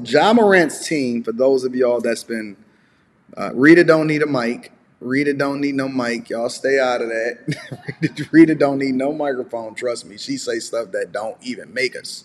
Ja Morant's team, for those of y'all that's been Rita don't need a mic. Rita don't need no mic. Y'all stay out of that. Rita don't need no microphone. Trust me. She say stuff that don't even make sense.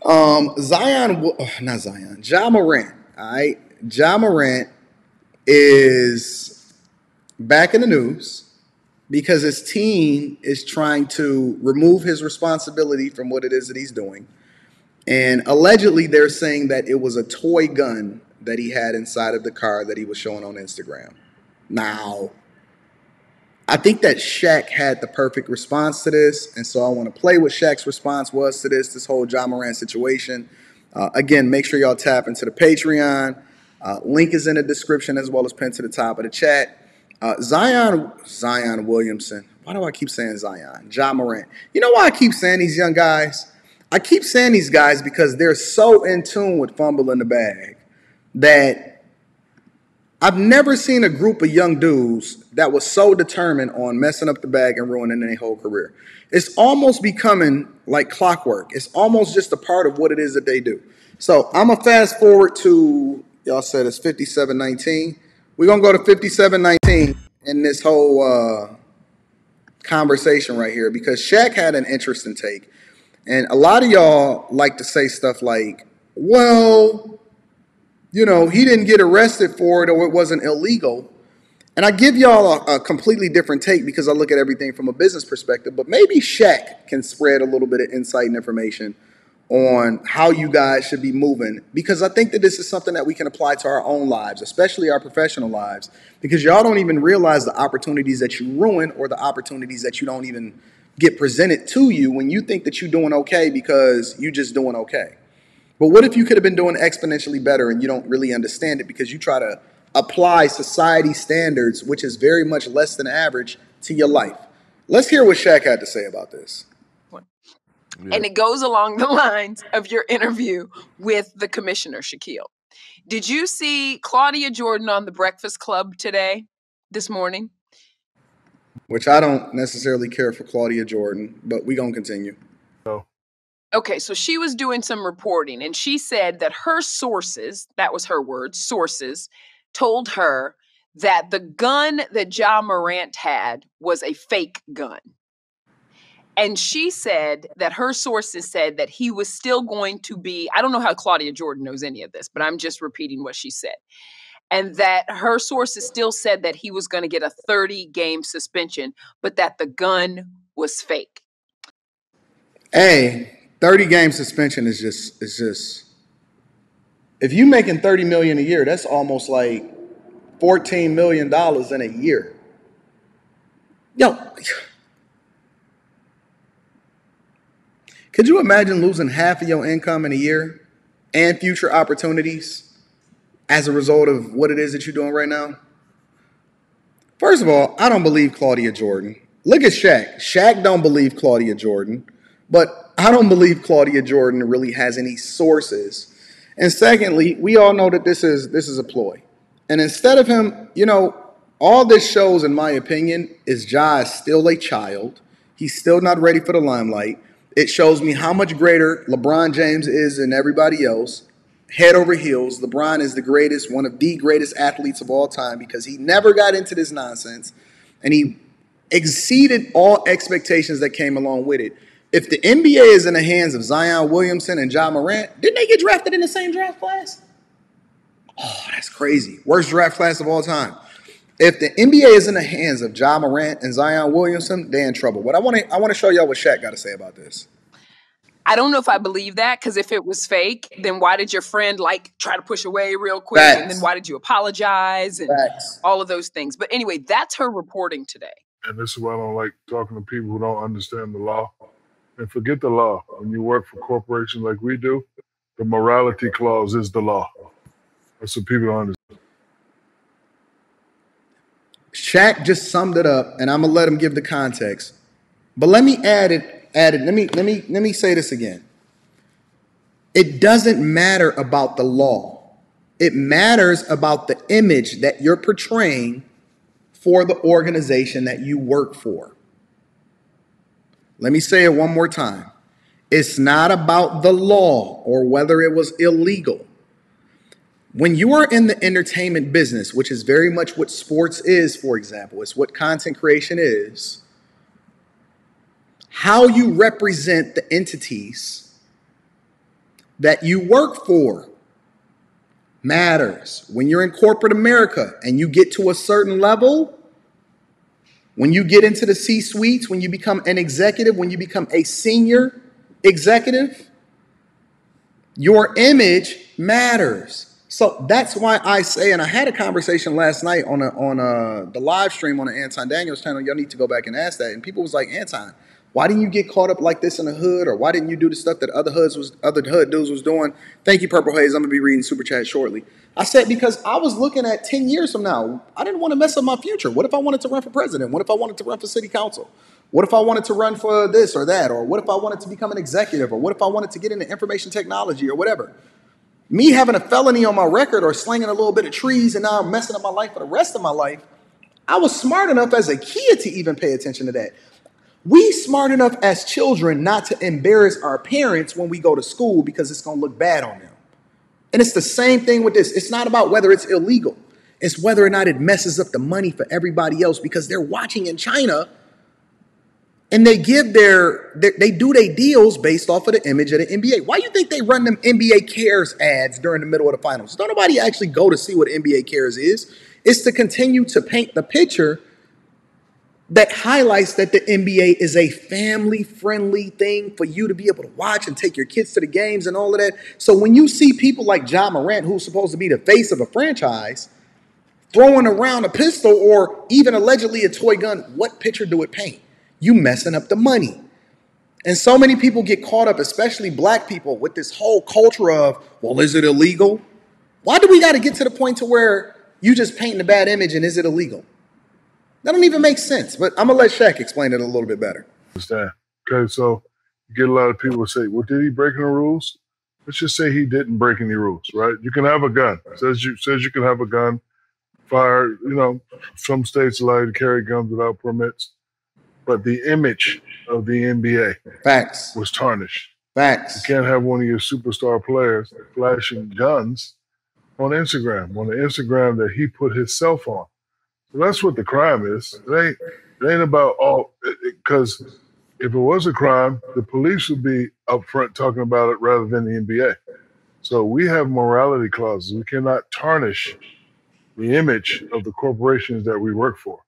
Not Zion. Ja Morant. All right. Ja Morant is back in the news because his team is trying to remove his responsibility from what it is that he's doing. And allegedly, they're saying that it was a toy gun that he had inside of the car that he was showing on Instagram. Now, I think that Shaq had the perfect response to this, and so I want to play what Shaq's response was to this whole Ja Morant situation. Again, make sure y'all tap into the Patreon. Link is in the description as well as pinned to the top of the chat. Zion Williamson. Why do I keep saying Zion? Ja Morant. You know why I keep saying these young guys? I keep saying these guys because they're so in tune with fumbling the bag that I've never seen a group of young dudes that was so determined on messing up the bag and ruining their whole career. It's almost becoming like clockwork. It's almost just a part of what it is that they do. So I'm going to fast forward to, y'all said it's 57-19. We're going to go to 57-19 in this whole conversation right here because Shaq had an interesting take. And a lot of y'all like to say stuff like, well, you know, he didn't get arrested for it or it wasn't illegal. And I give y'all a completely different take because I look at everything from a business perspective. But maybe Shaq can spread a little bit of insight and information on how you guys should be moving. Because I think that this is something that we can apply to our own lives, especially our professional lives. Because y'all don't even realize the opportunities that you ruin or the opportunities that you don't even get presented to you when you think that you're doing okay because you're just doing okay. But what if you could have been doing exponentially better and you don't really understand it because you try to apply society standards, which is very much less than average, to your life? Let's hear what Shaq had to say about this. Yeah. And it goes along the lines of your interview with the commissioner, Shaquille. Did you see Claudia Jordan on The Breakfast Club this morning? Which I don't necessarily care for Claudia Jordan, but we're going to continue. No. Okay, so she was doing some reporting, and she said that her sources, that was her word, sources, told her that the gun that Ja Morant had was a fake gun. And she said that her sources said that he was still going to be, I don't know how Claudia Jordan knows any of this, but I'm just repeating what she said. And that her sources still said that he was going to get a 30-game suspension, but that the gun was fake. Hey, 30-game suspension is just if you making $30 million a year, that's almost like $14 million in a year. Yo, could you imagine losing half of your income in a year and future opportunities as a result of what it is that you're doing right now? First of all, I don't believe Claudia Jordan. Look at Shaq. Shaq don't believe Claudia Jordan, but I don't believe Claudia Jordan really has any sources. And secondly, we all know that this is a ploy. And instead of him, you know, all this shows, in my opinion, is Ja is still a child. He's still not ready for the limelight. It shows me how much greater LeBron James is than everybody else. Head over heels. LeBron is the greatest, one of the greatest athletes of all time because he never got into this nonsense. And he exceeded all expectations that came along with it. If the NBA is in the hands of Zion Williamson and Ja Morant, didn't they get drafted in the same draft class? Oh, that's crazy. Worst draft class of all time. If the NBA is in the hands of Ja Morant and Zion Williamson, they're in trouble. But I want to show y'all what Shaq got to say about this. I don't know if I believe that, because if it was fake, then why did your friend try to push away real quick? Facts. And then why did you apologize and Facts. all of those things? But anyway, that's her reporting today. And this is why I don't like talking to people who don't understand the law. And forget the law. When you work for corporations like we do, the morality clause is the law. That's what people don't understand. Shaq just summed it up, and I'm gonna let him give the context. But let me add it. Let me say this again. It doesn't matter about the law. It matters about the image that you're portraying for the organization that you work for. Let me say it one more time. It's not about the law or whether it was illegal. When you are in the entertainment business, which is very much what sports is, for example, it's what content creation is, how you represent the entities that you work for matters. When you're in corporate America and you get to a certain level, when you get into the C-suites, when you become an executive, when you become a senior executive, your image matters. So that's why I say, and I had a conversation last night on the live stream on the Anton Daniels channel. Y'all need to go back and ask that. And people was like, Anton, why didn't you get caught up like this in the hood? Or why didn't you do the stuff that other hood dudes was doing? Thank you, Purple Haze. I'm going to be reading Super Chat shortly. I said, because I was looking at 10 years from now. I didn't want to mess up my future. What if I wanted to run for president? What if I wanted to run for city council? What if I wanted to run for this or that? Or what if I wanted to become an executive? Or what if I wanted to get into information technology or whatever? Me having a felony on my record or slinging a little bit of trees and now I'm messing up my life for the rest of my life, I was smart enough as a kid to even pay attention to that. We smart enough as children not to embarrass our parents when we go to school because it's going to look bad on them. And it's the same thing with this. It's not about whether it's illegal. It's whether or not it messes up the money for everybody else because they're watching in China and they give they do their deals based off of the image of the NBA. Why do you think they run them NBA Cares ads during the middle of the finals? Don't nobody actually go to see what NBA Cares is. It's to continue to paint the picture that highlights that the NBA is a family-friendly thing for you to be able to watch and take your kids to the games and all of that. So when you see people like Ja Morant, who's supposed to be the face of a franchise, throwing around a pistol or even allegedly a toy gun, what picture do it paint? You messing up the money. And so many people get caught up, especially black people, with this whole culture of, well, is it illegal? Why do we got to get to the point to where you just painting a bad image and is it illegal? That don't even make sense. But I'm going to let Shaq explain it a little bit better. Understand. Okay, so you get a lot of people say, well, did he break any rules? Let's just say he didn't break any rules, right? You can have a gun. Says you can have a gun. Fire, some states allow you to carry guns without permits. But the image of the NBA Facts. was tarnished. Facts. You can't have one of your superstar players flashing guns on the Instagram that he put himself on. So that's what the crime is. It ain't about because if it was a crime, the police would be up front talking about it rather than the NBA. So we have morality clauses. We cannot tarnish the image of the corporations that we work for.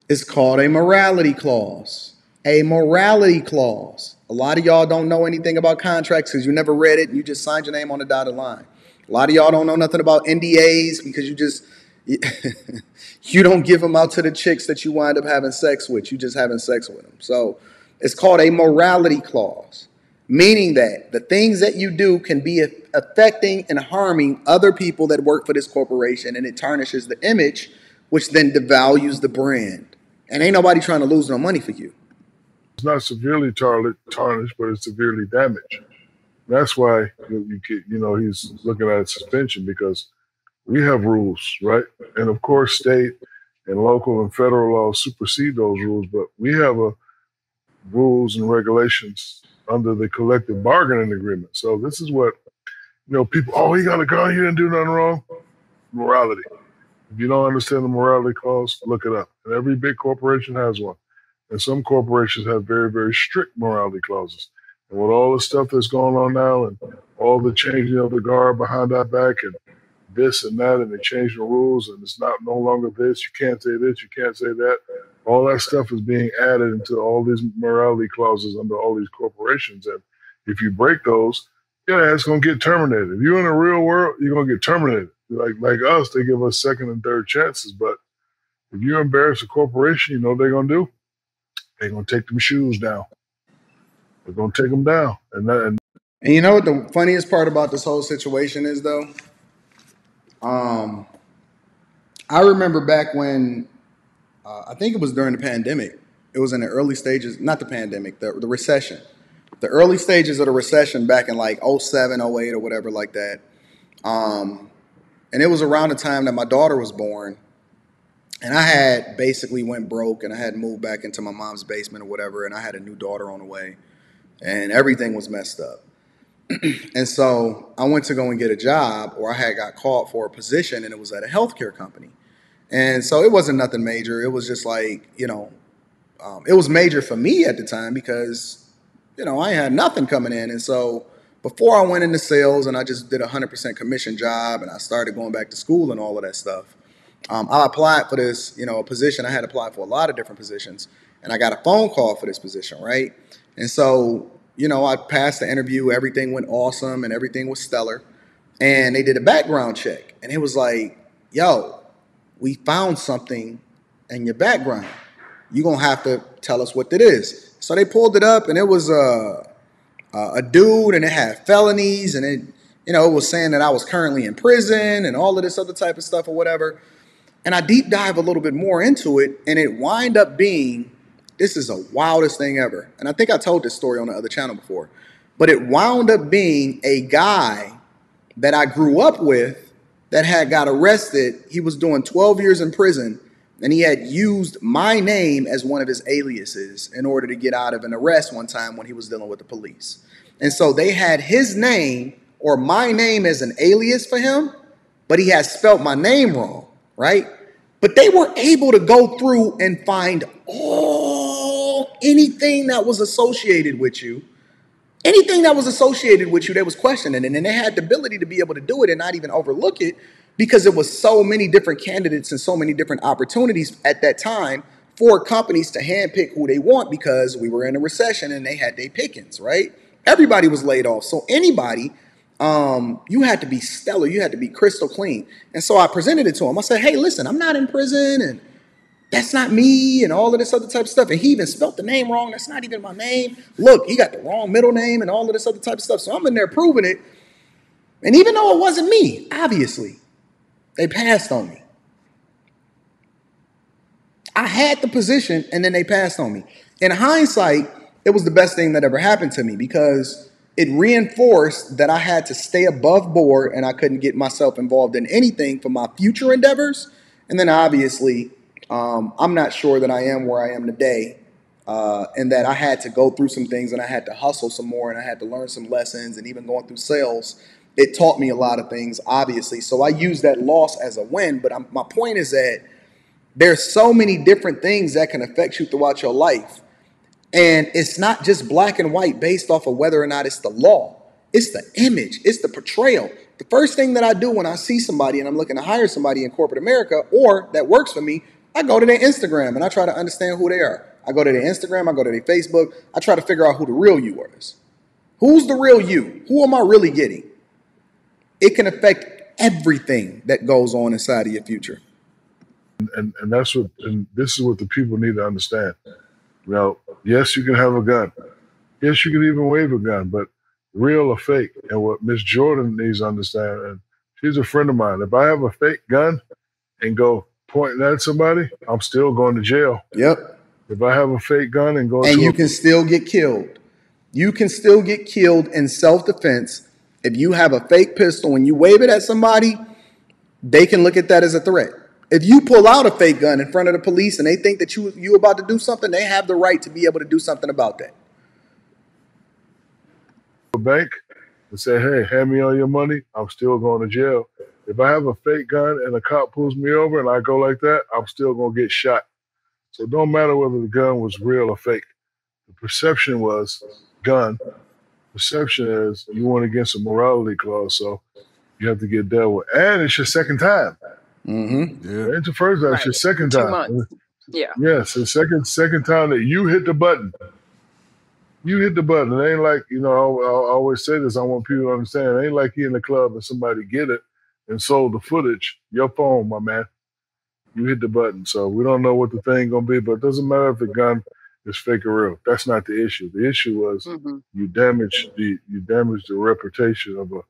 It's called a morality clause. A morality clause. A lot of y'all don't know anything about contracts because you never read it and you just signed your name on the dotted line. A lot of y'all don't know nothing about NDAs because you don't give them out to the chicks that you wind up having sex with. You just having sex with them. So it's called a morality clause, meaning that the things that you do can be affecting and harming other people that work for this corporation, and it tarnishes the image, which then devalues the brand. And ain't nobody trying to lose no money for you. It's not severely tarnished, but it's severely damaged. That's why he's looking at suspension because we have rules, right? And of course, state and local and federal laws supersede those rules, but we have rules and regulations under the collective bargaining agreement. So this is what, people, he got a gun, he didn't do nothing wrong. Morality. If you don't understand the morality clause, look it up. And every big corporation has one. And some corporations have very, very strict morality clauses. And with all the stuff that's going on now and all the changing of the guard behind our back and this and that, and they change the rules and it's no longer this, you can't say this, you can't say that. All that stuff is being added into all these morality clauses under all these corporations. And if you break those, it's going to get terminated. If you're in the real world, you're going to get terminated. Like us, they give us second and third chances. But if you embarrass a corporation, you know what they're going to do? They're going to take them shoes down. They're going to take them down. And you know what the funniest part about this whole situation is, though? I remember back when, I think it was during the pandemic. It was in the early stages, not the pandemic, the recession. The early stages of the recession back in like 07, 08 or whatever like that. And it was around the time that my daughter was born. And I had basically went broke and I had moved back into my mom's basement or whatever. And I had a new daughter on the way. and everything was messed up. And so I went to go and get a job, or I had got called for a position, and it was at a healthcare company. And so it wasn't nothing major. It was just like, it was major for me at the time because, I had nothing coming in. And so before I went into sales and I just did a 100% commission job and I started going back to school and all of that stuff, I applied for this, a position. I had applied for a lot of different positions, and I got a phone call for this position, right? And so, I passed the interview. Everything went awesome and everything was stellar. And they did a background check. And it was like, yo, we found something in your background. You're going to have to tell us what it is. So they pulled it up, and it was a dude, and it had felonies, and it was saying that I was currently in prison and all of this other type of stuff or whatever. And I deep dive a little bit more into it, and it wind up being, this is the wildest thing ever. And I think I told this story on the other channel before, but it wound up being a guy that I grew up with that had got arrested. He was doing 12 years in prison, and he had used my name as one of his aliases in order to get out of an arrest one time when he was dealing with the police. And so they had his name or my name as an alias for him, but he had spelt my name wrong, right? But they were able to go through and find anything that was associated with you. Anything that was associated with you, they was questioning. And then they had the ability to be able to do it and not even overlook it because it was so many different candidates and so many different opportunities at that time for companies to handpick who they want because we were in a recession and they had their pickings, right? Everybody was laid off. So anybody, you had to be stellar. You had to be crystal clean. And so I presented it to him. I said, hey, listen, I'm not in prison and that's not me and all of this other type of stuff. And he even spelt the name wrong. That's not even my name. Look, he got the wrong middle name and all of this other type of stuff. So I'm in there proving it. And even though it wasn't me, obviously, they passed on me. I had the position and then they passed on me. In hindsight, it was the best thing that ever happened to me because it reinforced that I had to stay above board and I couldn't get myself involved in anything for my future endeavors. And then obviously, I'm not sure that I am where I am today, and that I had to go through some things and I had to hustle some more and I had to learn some lessons. And even going through sales, it taught me a lot of things, obviously. So I use that loss as a win. But my point is that there's so many different things that can affect you throughout your life. And it's not just black and white based off of whether or not it's the law. It's the image. It's the portrayal. The first thing that I do when I see somebody and I'm looking to hire somebody in corporate America or that works for me, I go to their Instagram and I try to understand who they are. I go to their Instagram, I go to their Facebook. I try to figure out who the real you is. Who's the real you? Who am I really getting? It can affect everything that goes on inside of your future. And that's what, and this is what the people need to understand. Yes, you can have a gun. Yes, you can even wave a gun, but real or fake. And what Miss Jordan needs to understand, and she's a friend of mine. If I have a fake gun and go pointing at somebody, I'm still going to jail. Yep. If I have a fake gun and go, and you can still get killed. You can still get killed in self-defense if you have a fake pistol and you wave it at somebody. They can look at that as a threat. If you pull out a fake gun in front of the police and they think that you about to do something, they have the right to be able to do something about that. A bank and say, hey, hand me all your money, I'm still going to jail. If I have a fake gun and a cop pulls me over and I go like that, I'm still going to get shot. So it don't matter whether the gun was real or fake. The perception was gun. Perception is you went against a morality clause, so you have to get dealt with. And it's your second time. Mm-hmm. Yeah. It's your first time. It's your second 2 time. months. Yeah. Yes, the second time that you hit the button. You hit the button. It ain't like, I always say this. I want people to understand. It ain't like you in the club and somebody get it and sold the footage. Your phone, my man. You hit the button. So we don't know what the thing going to be, but it doesn't matter if the gun is fake or real. That's not the issue. The issue was you damaged the reputation of a $1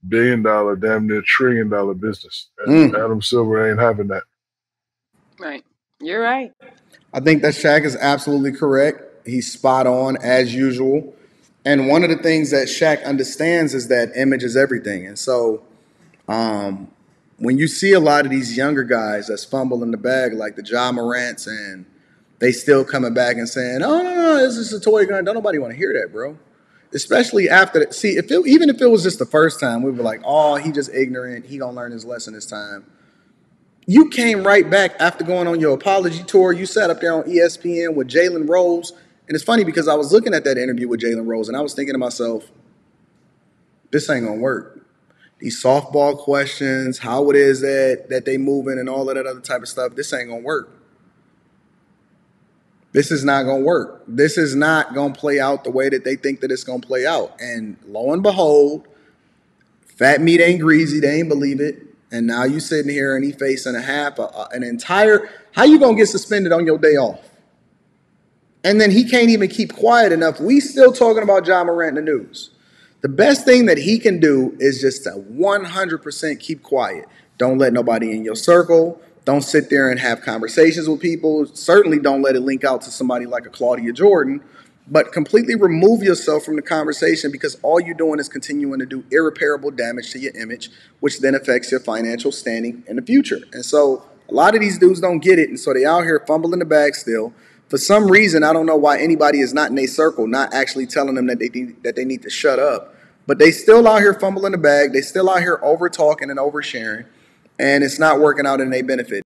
billion, damn near $1 trillion business. And Adam Silver ain't having that. Right. You're right. I think that Shaq is absolutely correct. He's spot on as usual. And one of the things that Shaq understands is that image is everything. And so when you see a lot of these younger guys that's fumbling the bag like the Ja Morants and they still coming back and saying, oh, no, this is a toy gun. Don't nobody want to hear that, bro. Especially after that. See, even if it was just the first time, we were like, oh, he just ignorant. He gonna learn his lesson this time. You came right back after going on your apology tour. You sat up there on ESPN with Jalen Rose. And it's funny because I was looking at that interview with Jalen Rose and I was thinking to myself, this ain't gonna work. These softball questions, how it is that they moving and all of that other type of stuff, this ain't gonna work. This is not gonna work. This is not gonna play out the way that they think that it's gonna play out. And lo and behold, fat meat ain't greasy. They ain't believe it. And now you sitting here and he facing an entire. How you gonna get suspended on your day off? And then he can't even keep quiet enough. We still talking about Ja Morant in the news. The best thing that he can do is just to 100% keep quiet. Don't let nobody in your circle. Don't sit there and have conversations with people. Certainly don't let it link out to somebody like a Claudia Jordan. But completely remove yourself from the conversation because all you're doing is continuing to do irreparable damage to your image, which then affects your financial standing in the future. And so a lot of these dudes don't get it, and so they out here fumbling the bag still. For some reason, I don't know why anybody is not in their circle, not actually telling them that they need to shut up. But they still out here fumbling the bag. They still out here over talking and oversharing, and it's not working out in their benefit.